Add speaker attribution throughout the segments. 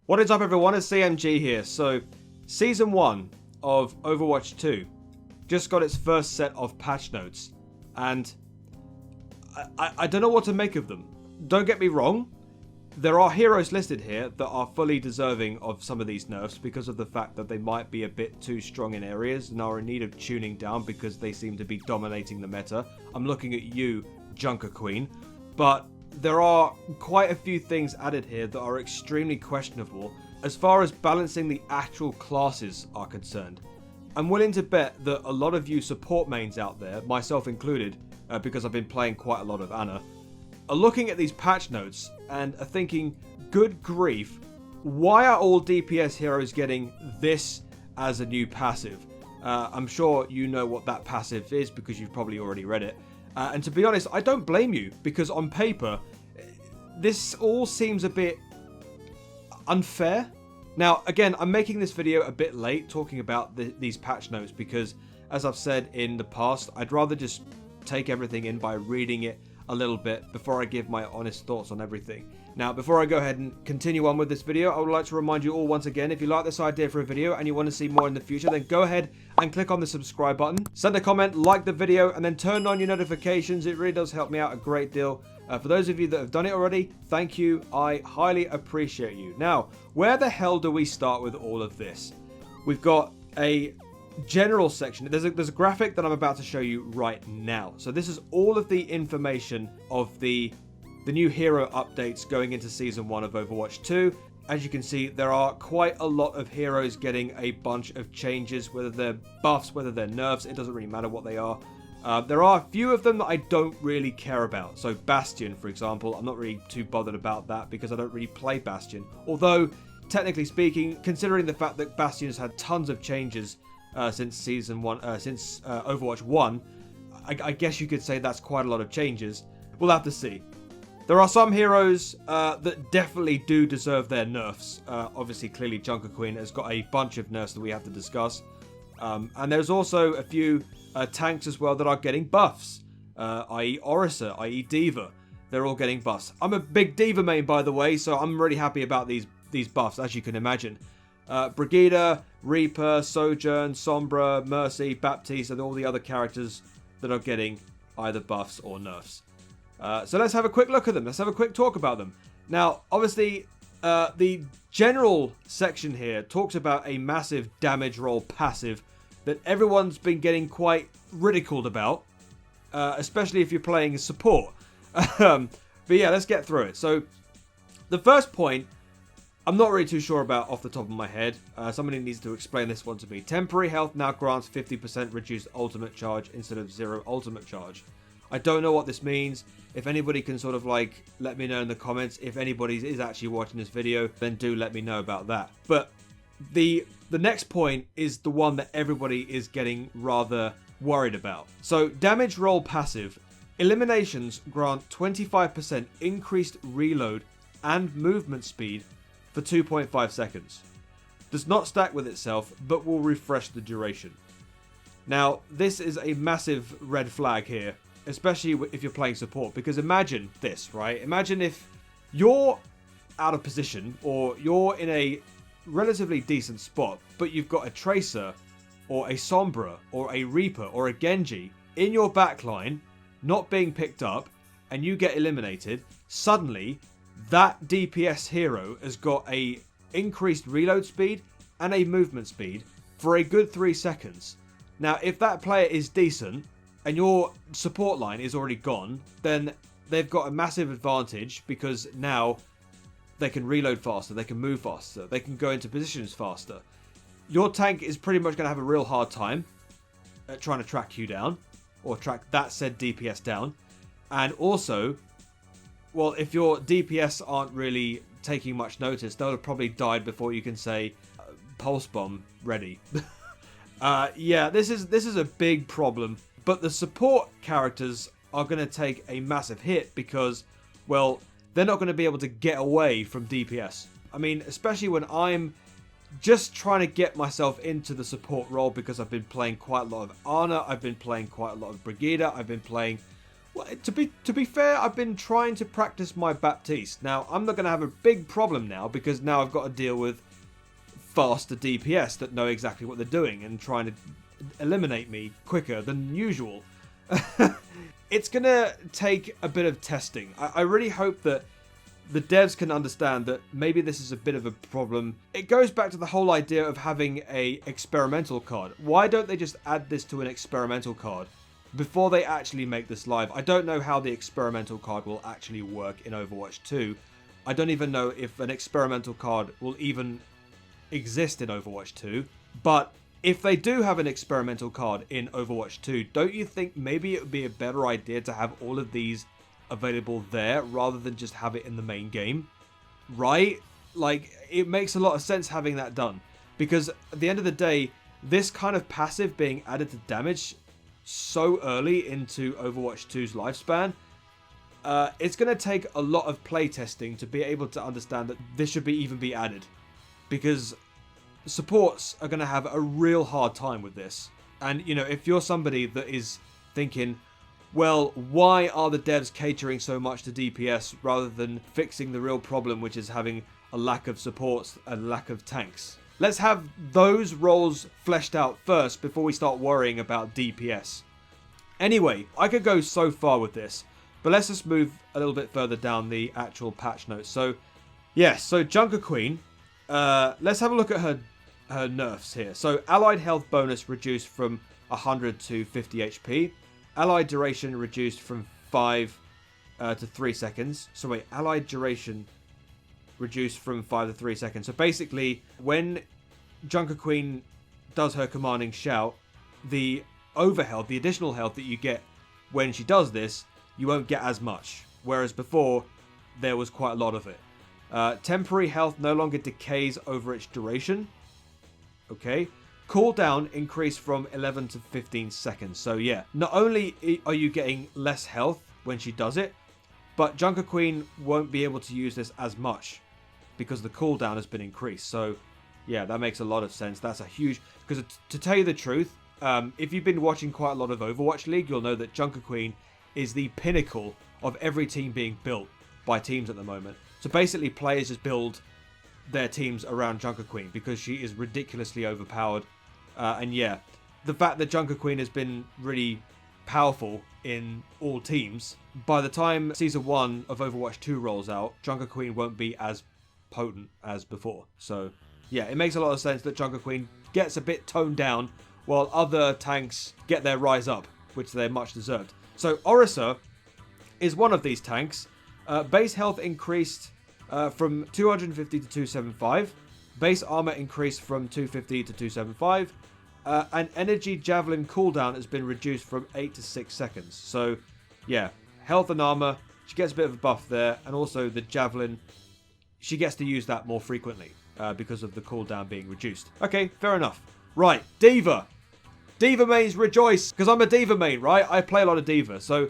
Speaker 1: What is up everyone, it's CMG here. So, Season 1 of Overwatch 2 just got its first set of patch notes, and I don't know what to make of them. Don't get me wrong, there are heroes listed here that are fully deserving of some of these nerfs because of the fact that they might be a bit too strong in areas and are in need of tuning down because they seem to be dominating the meta. I'm looking at you, Junker Queen, but there are quite a few things added here that are extremely questionable as far as balancing the actual classes are concerned. I'm willing to bet that a lot of you support mains out there, myself included, because I've been playing quite a lot of Ana, are looking at these patch notes and are thinking, good grief, why are all DPS heroes getting this as a new passive? I'm sure you know what that passive is because you've probably already read it. And to be honest, I don't blame you, because on paper, this all seems a bit unfair. Now, again, I'm making this video a bit late talking about these patch notes because, as I've said in the past, I'd rather just take everything in by reading it a little bit before I give my honest thoughts on everything. Now, before I go ahead and continue on with this video, I would like to remind you all once again, if you like this idea for a video and you want to see more in the future, then go ahead and click on the subscribe button, send a comment, like the video, and then turn on your notifications. It really does help me out a great deal. For those of you that have done it already, thank you. I highly appreciate you. Now, where the hell do we start with all of this? We've got a general section. There's a graphic that I'm about to show you right now. So this is all of the information of the new hero updates going into Season 1 of Overwatch 2. As you can see, there are quite a lot of heroes getting a bunch of changes, whether they're buffs, whether they're nerfs, it doesn't really matter what they are. There are a few of them that I don't really care about. So Bastion, for example, I'm not really too bothered about that because I don't really play Bastion. Although, technically speaking, considering the fact that Bastion's had tons of changes since Season 1, since Overwatch 1, I guess you could say that's quite a lot of changes. We'll have to see. There are some heroes that definitely do deserve their nerfs. Obviously, clearly, Junker Queen has got a bunch of nerfs that we have to discuss. And there's also a few tanks as well that are getting buffs, i.e. Orissa, i.e. Diva. They're all getting buffs. I'm a big Diva main, by the way, so I'm really happy about these buffs, as you can imagine. Brigida, Reaper, Sojourn, Sombra, Mercy, Baptiste, and all the other characters that are getting either buffs or nerfs. So let's have a quick look at them. Let's have a quick talk about them. Now, obviously, the general section here talks about a massive damage roll passive that everyone's been getting quite ridiculed about, especially if you're playing support. But yeah, let's get through it. So the first point, I'm not really too sure about off the top of my head. Somebody needs to explain this one to me. Temporary health now grants 50% reduced ultimate charge instead of 0 ultimate charge. I don't know what this means. If anybody can sort of like let me know in the comments, if anybody is actually watching this video, then do let me know about that. But the next point is the one that everybody is getting rather worried about. So damage roll passive. Eliminations grant 25% increased reload and movement speed for 2.5 seconds. Does not stack with itself, but will refresh the duration. Now, this is a massive red flag here, especially if you're playing support, because imagine this, right? Imagine if you're out of position or you're in a relatively decent spot, but you've got a Tracer or a Sombra or a Reaper or a Genji in your backline not being picked up and you get eliminated. Suddenly, that DPS hero has got a increased reload speed and a movement speed for a good 3 seconds. Now, if that player is decent and your support line is already gone, then they've got a massive advantage because now they can reload faster, they can move faster, they can go into positions faster. Your tank is pretty much going to have a real hard time at trying to track you down, or track that said DPS down. And also, well, if your DPS aren't really taking much notice, they'll have probably died before you can say, pulse bomb ready. Yeah, this is a big problem. But the support characters are going to take a massive hit because, well, they're not going to be able to get away from DPS. I mean, especially when I'm just trying to get myself into the support role because I've been playing quite a lot of Ana, I've been playing quite a lot of Brigida, I've been playing Well, to be fair, I've been trying to practice my Baptiste. Now, I'm not going to have a big problem now because now I've got to deal with faster DPS that know exactly what they're doing and trying to eliminate me quicker than usual. It's going to take a bit of testing. I really hope that the devs can understand that maybe this is a bit of a problem. It goes back to the whole idea of having a experimental card. Why don't they just add this to an experimental card before they actually make this live? I don't know how the experimental card will actually work in Overwatch 2. I don't even know if an experimental card will even exist in Overwatch 2. But if they do have an experimental card in Overwatch 2, don't you think maybe it would be a better idea to have all of these available there rather than just have it in the main game? Right? Like, it makes a lot of sense having that done. Because at the end of the day, this kind of passive being added to damage so early into Overwatch 2's lifespan, it's going to take a lot of playtesting to be able to understand that this should even be added. Because supports are going to have a real hard time with this. And, you know, if you're somebody that is thinking, well, why are the devs catering so much to DPS rather than fixing the real problem, which is having a lack of supports and lack of tanks? Let's have those roles fleshed out first before we start worrying about DPS. Anyway, I could go so far with this, but let's just move a little bit further down the actual patch notes. So, yes, so Junker Queen, let's have a look at her nerfs here. So, allied health bonus reduced from 100 to 50 HP. Allied duration reduced from 5 to 3 seconds. So wait, allied duration reduced from 5 to 3 seconds. So basically, when Junker Queen does her commanding shout, the overhealth, the additional health that you get when she does this, you won't get as much. Whereas before, there was quite a lot of it. Temporary health no longer decays over its duration. Okay. Cooldown increased from 11 to 15 seconds. So yeah, not only are you getting less health when she does it, but Junker Queen won't be able to use this as much because the cooldown has been increased. So yeah, that makes a lot of sense. That's a huge... Because to tell you the truth, if you've been watching quite a lot of Overwatch League, you'll know that Junker Queen is the pinnacle of every team being built by teams at the moment. So basically, players just build their teams around Junker Queen because she is ridiculously overpowered. And yeah, the fact that Junker Queen has been really powerful in all teams, by the time Season 1 of Overwatch 2 rolls out, Junker Queen won't be as potent as before. So yeah, it makes a lot of sense that Junker Queen gets a bit toned down while other tanks get their rise up, which they're much deserved. So Orissa is one of these tanks. Base health increased from 250 to 275. Base armor increased from 250 to 275. And energy javelin cooldown has been reduced from 8 to 6 seconds. So, yeah, health and armor, she gets a bit of a buff there. And also the javelin, she gets to use that more frequently because of the cooldown being reduced. Okay, fair enough. Right, Diva. Diva mains rejoice, because I'm a Diva main, right? I play a lot of Diva. So,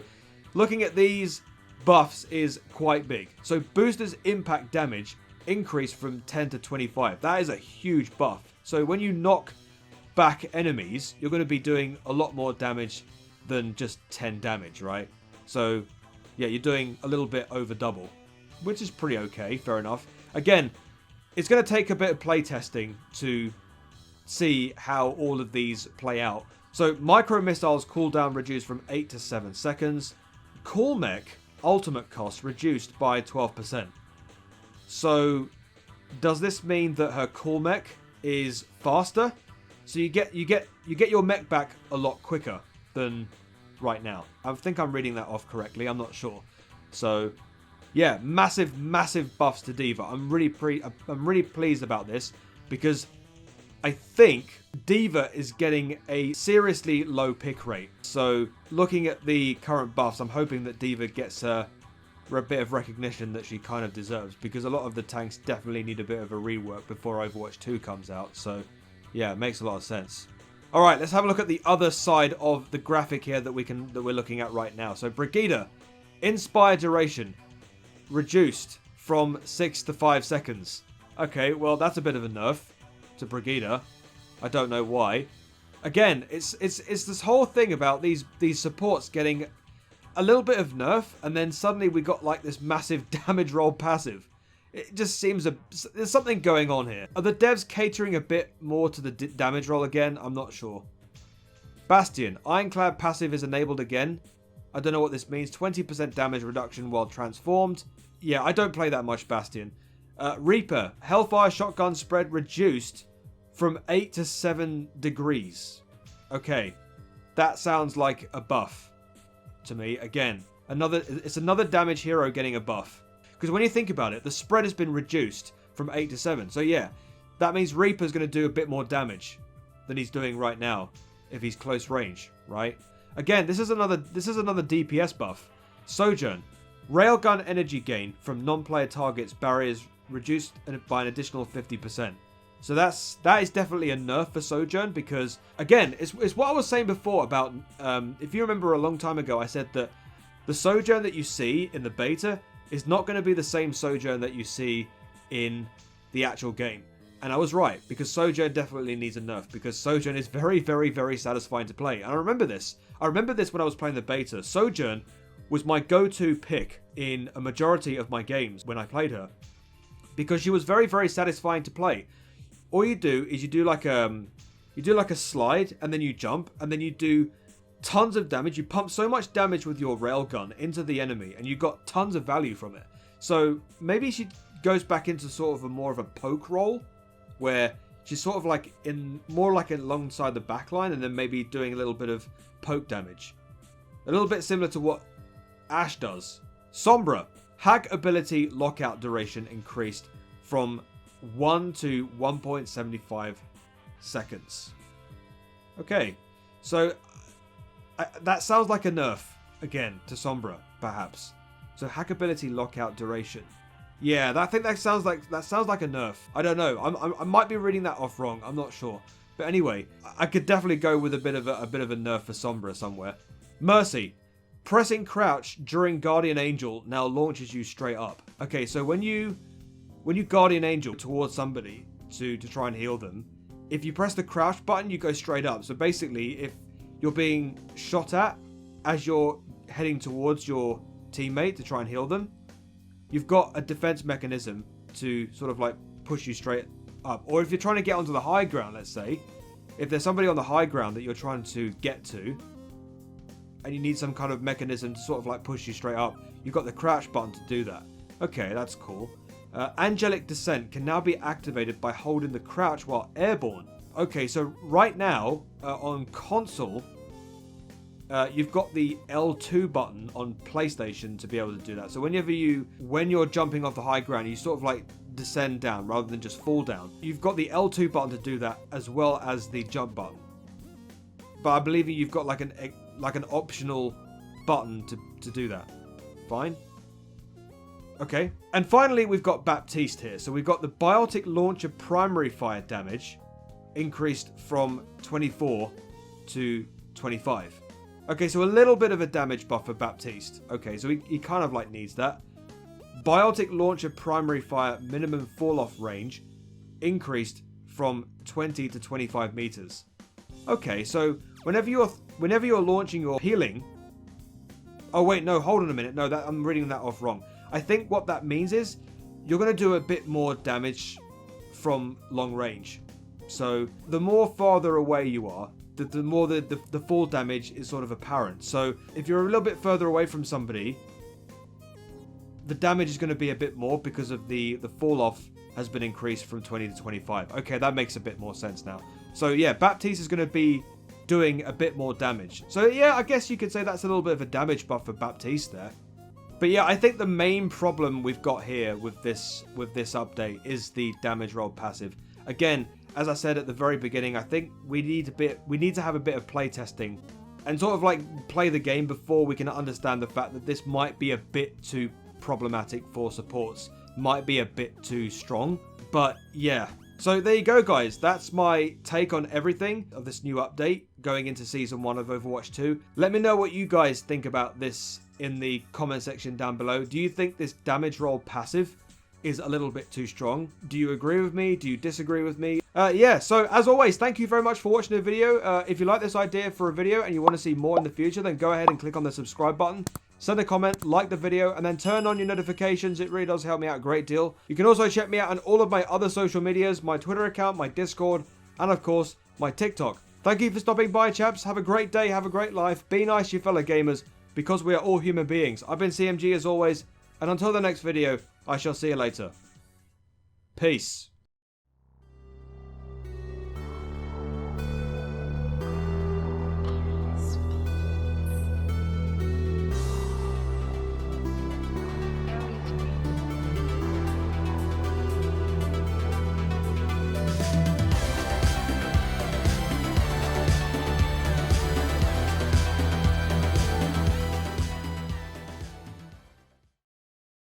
Speaker 1: looking at these buffs is quite big. So, boosters impact damage increased from 10 to 25. That is a huge buff. So, when you knock back enemies, you're going to be doing a lot more damage than just 10 damage, right? So, yeah, you're doing a little bit over double, which is pretty okay, fair enough. Again, it's going to take a bit of playtesting to see how all of these play out. So, micro missiles cooldown reduced from 8 to 7 seconds. Cool Mech ultimate cost reduced by 12%. So, does this mean that her Cool Mech is faster? So you get your mech back a lot quicker than right now. I think I'm reading that off correctly. I'm not sure. So, yeah, massive buffs to Diva. I'm really pleased about this because I think Diva is getting a seriously low pick rate. So, looking at the current buffs, I'm hoping that Diva gets a bit of recognition that she kind of deserves, because a lot of the tanks definitely need a bit of a rework before Overwatch 2 comes out. So, yeah, it makes a lot of sense. All right, let's have a look at the other side of the graphic here that we're looking at right now. So, Brigida, Inspire duration reduced from 6 to 5 seconds. Okay, well, that's a bit of a nerf to Brigida. I don't know why. Again, it's this whole thing about these supports getting a little bit of nerf, and then suddenly we got like this massive damage roll passive. It just seems there's something going on here. Are the devs catering a bit more to the damage roll again? I'm not sure. Bastion Ironclad passive is enabled again. I don't know what this means. 20% damage reduction while transformed. Yeah, I don't play that much Bastion. Reaper Hellfire shotgun spread reduced from 8 to 7 degrees. Okay, that sounds like a buff to me. Again, it's another damage hero getting a buff. Because when you think about it, the spread has been reduced from 8 to 7. So yeah, that means Reaper's going to do a bit more damage than he's doing right now if he's close range, right? Again, this is another DPS buff. Sojourn. Railgun energy gain from non-player targets barriers reduced by an additional 50%. So that is definitely a nerf for Sojourn, because again, it's what I was saying before about if you remember a long time ago, I said that the Sojourn that you see in the beta is not going to be the same Sojourn that you see in the actual game. And I was right, because Sojourn definitely needs a nerf, because Sojourn is very, very, very satisfying to play. And I remember this. I remember this when I was playing the beta. Sojourn was my go-to pick in a majority of my games when I played her, because she was very, very satisfying to play. All you do is you do like a slide, and then you jump, and then you do tons of damage. You pump so much damage with your railgun into the enemy, and you got tons of value from it. So maybe she goes back into sort of more of a poke role, where she's sort of like more like alongside the backline, and then maybe doing a little bit of poke damage. A little bit similar to what Ashe does. Sombra. Hack ability lockout duration increased from 1 to 1.75 seconds. Okay, so that sounds like a nerf again to Sombra, perhaps. So hack ability lockout duration. Yeah, I think that sounds like a nerf. I don't know. I might be reading that off wrong. I'm not sure. But anyway, I could definitely go with a bit of a nerf for Sombra somewhere. Mercy. Pressing crouch during Guardian Angel now launches you straight up. Okay, so when you Guardian Angel towards somebody to try and heal them, if you press the crouch button, you go straight up. So basically, if you're being shot at as you're heading towards your teammate to try and heal them, you've got a defense mechanism to sort of like push you straight up. Or if you're trying to get onto the high ground, let's say, if there's somebody on the high ground that you're trying to get to, and you need some kind of mechanism to sort of like push you straight up, you've got the crouch button to do that. Okay, that's cool. Angelic Descent can now be activated by holding the crouch while airborne. Okay, so right now on console, you've got the L2 button on PlayStation to be able to do that. So when you're jumping off the high ground, you sort of like descend down rather than just fall down. You've got the L2 button to do that, as well as the jump button. But I believe you've got like an optional button to do that. Fine. Okay. And finally, we've got Baptiste here. So we've got the Biotic Launcher primary fire damage increased from 24 to 25. Okay, so a little bit of a damage buff for Baptiste. Okay, so he kind of like needs that. Biotic Launcher primary fire minimum fall-off range increased from 20 to 25 meters. Okay, so whenever you're launching your healing... Oh wait, no, hold on a minute. No, I'm reading that off wrong. I think what that means is you're going to do a bit more damage from long range. So the more farther away you are, the more the fall damage is sort of apparent. So if you're a little bit further away from somebody, the damage is going to be a bit more because of the fall off has been increased from 20 to 25. Okay, that makes a bit more sense now. So yeah, Baptiste is going to be doing a bit more damage. So yeah, I guess you could say that's a little bit of a damage buff for Baptiste there. But yeah, I think the main problem we've got here with this update is the damage roll passive. Again, as I said at the very beginning, I think we need to have a bit of playtesting and sort of like play the game before we can understand the fact that this might be a bit too problematic for supports, might be a bit too strong. But yeah, so there you go, guys. That's my take on everything of this new update going into Season 1 of Overwatch 2. Let me know what you guys think about this in the comment section down below. Do you think this damage roll passive is a little bit too strong? Do you agree with me? Do you disagree with me? Yeah, so as always, thank you very much for watching the video. If you like this idea for a video and you want to see more in the future, then go ahead and click on the subscribe button. send a comment, like the video, and then turn on your notifications. It really does help me out a great deal. You can also check me out on all of my other social medias, my Twitter account, my Discord, and of course, my TikTok. Thank you for stopping by, chaps. Have a great day, have a great life. Be nice to your fellow gamers, because we are all human beings. I've been CMG as always, and until the next video, I shall see you later. Peace.